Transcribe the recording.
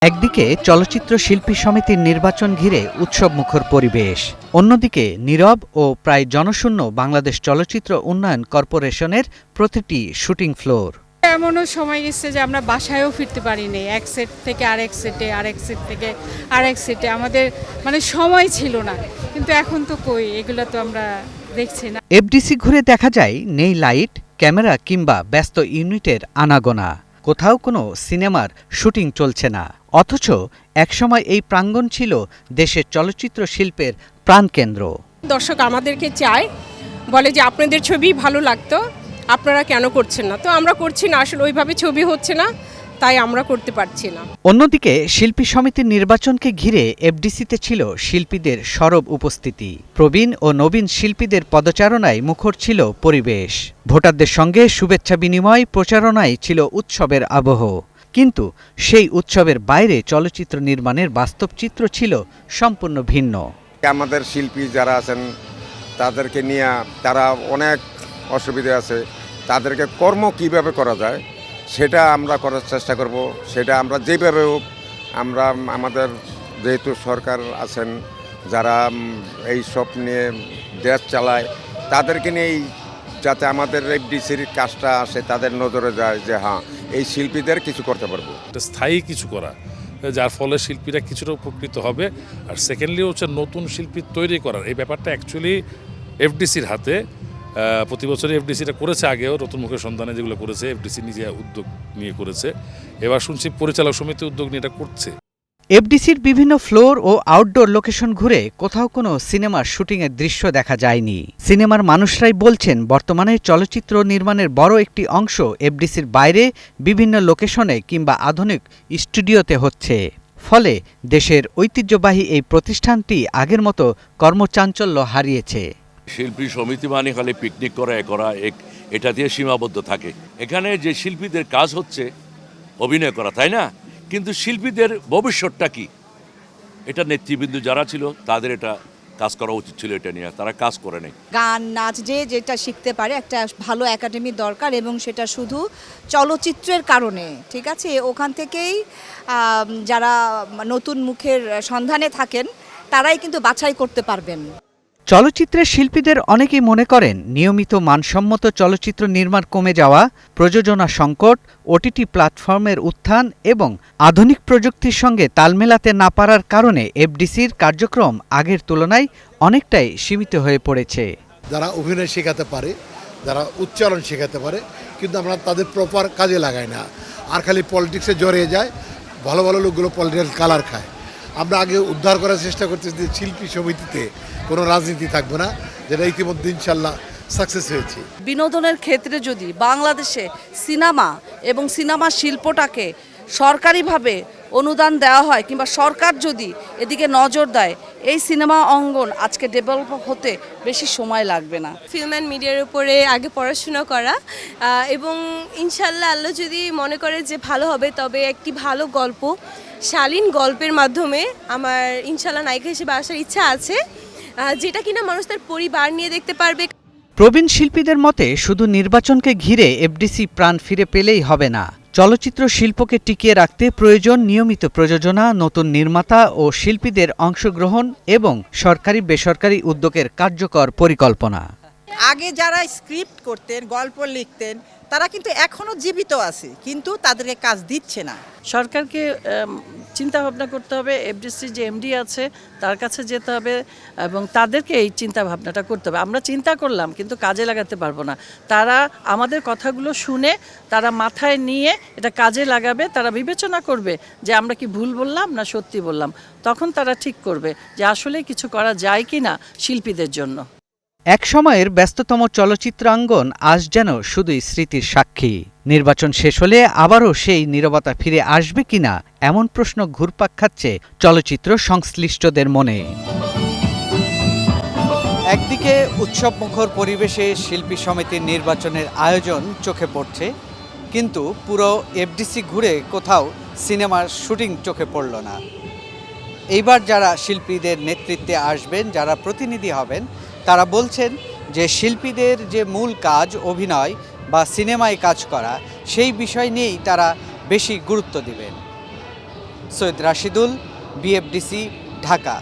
একদিকে চলচ্চিত্র শিল্পী সমিতির নির্বাচন ঘিরে উৎসবমুখর পরিবেশ, অন্যদিকে নীরব ও প্রায় জনশূন্য বাংলাদেশ চলচ্চিত্র উন্নয়ন কর্পোরেশনের প্রতিটি শুটিং ফ্লোর। এমনও সময় গেছে যে আমরা বাসায়ও ফিরতে পারিনি, এক সেট থেকে আরেক সেটে, আরেক সেট থেকে আরেক সেটে আমাদের সময় ছিল না। কিন্তু এখন তো কই, এগুলো তো আমরা দেখছি না। এফডিসি ঘুরে দেখা যায় নেই লাইট, ক্যামেরা কিংবা ব্যস্ত ইউনিটের আনাগোনা, কোথাও কোনো সিনেমার শুটিং চলছে না। অথচ একসময় এই প্রাঙ্গণ ছিল দেশের চলচ্চিত্র শিল্পের প্রাণকেন্দ্র। দর্শক আমাদেরকে চায়, বলে যে আপনাদের ছবি ভালো লাগতো, আপনারা কেন করছেন না? তো আমরা করছি না, আসলে ওইভাবে ছবি হচ্ছে না, তাই আমরা করতে পারছি না। অন্যদিকে শিল্পী সমিতির নির্বাচনকে ঘিরে এফডিসিতে ছিল শিল্পীদের সরব উপস্থিতি। প্রবীণ ও নবীন শিল্পীদের পদচারণায় মুখর ছিল পরিবেশ। ভোটারদের সঙ্গে শুভেচ্ছা বিনিময়, প্রচারণায় ছিল উৎসবের আবহ। কিন্তু সেই উৎসবের বাইরে চলচ্চিত্র নির্মাণের বাস্তব চিত্র ছিল সম্পূর্ণ ভিন্ন। আমাদের শিল্পী যারা আছেন তাদেরকে নিয়ে তারা অনেক অসুবিধা আছে, তাদেরকে কর্ম কিভাবে করা যায় সেটা আমরা করার চেষ্টা করব। সেটা আমরা যেভাবে হোক, আমরা আমাদের যেহেতু সরকার আছেন যারা এই সব নিয়ে দেশ চালায়, তাদেরকে নিয়েই যাতে আমাদের এফডিসির কাজটা আসে তাদের নজরে যায় যে হ্যাঁ এই শিল্পীদের কিছু করতে পারবো, স্থায়ী কিছু করা, যার ফলে শিল্পীরা কিছুটা উপকৃত হবে। আর সেকেন্ডলি হচ্ছে নতুন শিল্পী তৈরি করার এই ব্যাপারটা অ্যাকচুয়ালি এফডিসির হাতে। প্রতি বছরই এফডিসিটা করেছে, আগেও নতুন মুখের সন্ধানে যেগুলো করেছে এফডিসি নিজে উদ্যোগ নিয়ে করেছে। এবার শুনছি পরিচালক সমিতি উদ্যোগ নিয়ে এটা করছে। এফডিসির বিভিন্ন ফ্লোর ও আউটডোর লোকেশন ঘুরে কোথাও কোনো সিনেমার শুটিংয়ের দৃশ্য দেখা যায়নি। সিনেমার মানুষরাই বলছেন বর্তমানে চলচ্চিত্র নির্মাণের বড় একটি অংশ এফডিসির বাইরে বিভিন্ন লোকেশনে কিংবা আধুনিক স্টুডিওতে হচ্ছে। ফলে দেশের ঐতিহ্যবাহী এই প্রতিষ্ঠানটি আগের মতো কর্মচাঞ্চল্য হারিয়েছে। শিল্পী সমিতি মানে খালি পিকনিক করা এটা দিয়ে সীমাবদ্ধ থাকে। এখানে যে শিল্পীদের কাজ হচ্ছে অভিনয় করা, তাই না? কিন্তু শিল্পীদের ভবিষ্যৎটা কি? এটা নেতৃবৃন্দ যারা ছিল তাদের এটা কাজ করা উচিত ছিল, এটা নিয়ে তারা কাজ করে নেই। গান, নাচ যেটা শিখতে পারে, একটা ভালো একাডেমি দরকার, এবং সেটা শুধু চলচ্চিত্রের কারণে, ঠিক আছে? ওখান থেকেই যারা নতুন মুখের সন্ধানে থাকেন তারাই কিন্তু বাছাই করতে পারবেন। চলচ্চিত্রের শিল্পীদের অনেকেই মনে করেন নিয়মিত মানসম্মত চলচ্চিত্র নির্মাণ কমে যাওয়া, প্রযোজনা সংকট, ওটিটি প্ল্যাটফর্মের উত্থান এবং আধুনিক প্রযুক্তির সঙ্গে তাল মেলাতে না পারার কারণে এফডিসির কার্যক্রম আগের তুলনায় অনেকটাই সীমিত হয়ে পড়েছে। যারা অভিনয় শেখাতে পারে, যারা উচ্চারণ শেখাতে পারে, কিন্তু আমরা তাদের প্রপার কাজে লাগাই না, আর খালি পলিটিক্সে জড়িয়ে যায়। ভালো ভালো লোকগুলো পলিটিক্যাল কালার খায়। আমরা আগে উদ্ধার করার চেষ্টা করতেছি যে শিল্পী সমিতিতে কোনো রাজনীতি থাকবে না, যেটা ইতিমধ্যে ইনশাল্লাহ সাকসেস হয়েছে। বিনোদনের ক্ষেত্রে যদি বাংলাদেশে সিনেমা এবং সিনেমা শিল্পটাকে সরকারিভাবে অনুদান দেওয়া হয়, কিংবা সরকার যদি এদিকে নজর দেয়, এই সিনেমা অঙ্গন আজকে ডেভেলপ হতে বেশি সময় লাগবে না। ফিল্ম অ্যান্ড মিডিয়ার উপরে আগে পড়াশোনা করা, এবং ইনশাল্লাহ আল্লাহ যদি মনে করে যে ভালো হবে, তবে একটি ভালো গল্প, শালীন গল্পের মাধ্যমে আমার ইনশাল্লাহ নায়িকা হিসেবে আসার ইচ্ছা আছে, যেটা কিনা মানুষ তার পরিবার নিয়ে দেখতে পারবে। প্রবীণ শিল্পীদের মতে শুধু নির্বাচনকে ঘিরে এফডিসি প্রাণ ফিরে পেলেই হবে না। চলচ্চিত্র শিল্পকে টিকিয়ে রাখতে প্রয়োজন নিয়মিত প্রযোজনা, নতুন নির্মাতা ও শিল্পীদের অংশগ্রহণ এবং সরকারি বেসরকারি উদ্যোগের কার্যকর পরিকল্পনা। আগে যারা স্ক্রিপ্ট করতেন, গল্প লিখতেন, তারা কিন্তু এখনো জীবিত আছে, কিন্তু তাদেরকে কাজ দিচ্ছে না। সরকারকে চিন্তা ভাবনা করতে হবে, এফডিসি যে এমডি আছে তার কাছে যেতে হবে এবং তাদেরকে এই চিন্তা ভাবনাটা করতে হবে। আমরা চিন্তা করলাম কিন্তু কাজে লাগাতে পারবো না। তারা আমাদের কথাগুলো শুনে তারা মাথায় নিয়ে এটা কাজে লাগাবে, তারা বিবেচনা করবে যে আমরা কি ভুল বললাম না সত্যি বললাম, তখন তারা ঠিক করবে যে আসলে কিছু করা যায় কি না শিল্পীদের জন্য। এক সময়ের ব্যস্ততম চলচ্চিত্রাঙ্গন আজ যেন শুধুই স্মৃতির সাক্ষী। নির্বাচন শেষ হলে আবারও সেই নীরবতা ফিরে আসবে কিনা, এমন প্রশ্ন ঘুরপাক খাচ্ছে চলচ্চিত্র সংশ্লিষ্টদের মনে। একদিকে উৎসবমুখর পরিবেশে শিল্পী সমিতির নির্বাচনের আয়োজন চোখে পড়ছে, কিন্তু পুরো এফডিসি ঘুরে কোথাও সিনেমার শুটিং চোখে পড়ল না। এইবার যারা শিল্পীদের নেতৃত্বে আসবেন, যারা প্রতিনিধি হবেন, তারা বলছেন যে শিল্পীদের যে মূল কাজ অভিনয় বা সিনেমায় কাজ করা, সেই বিষয় নিয়েই তারা বেশি গুরুত্ব দিবেন। সৈয়দ রাশিদুল, BFDC, ঢাকা।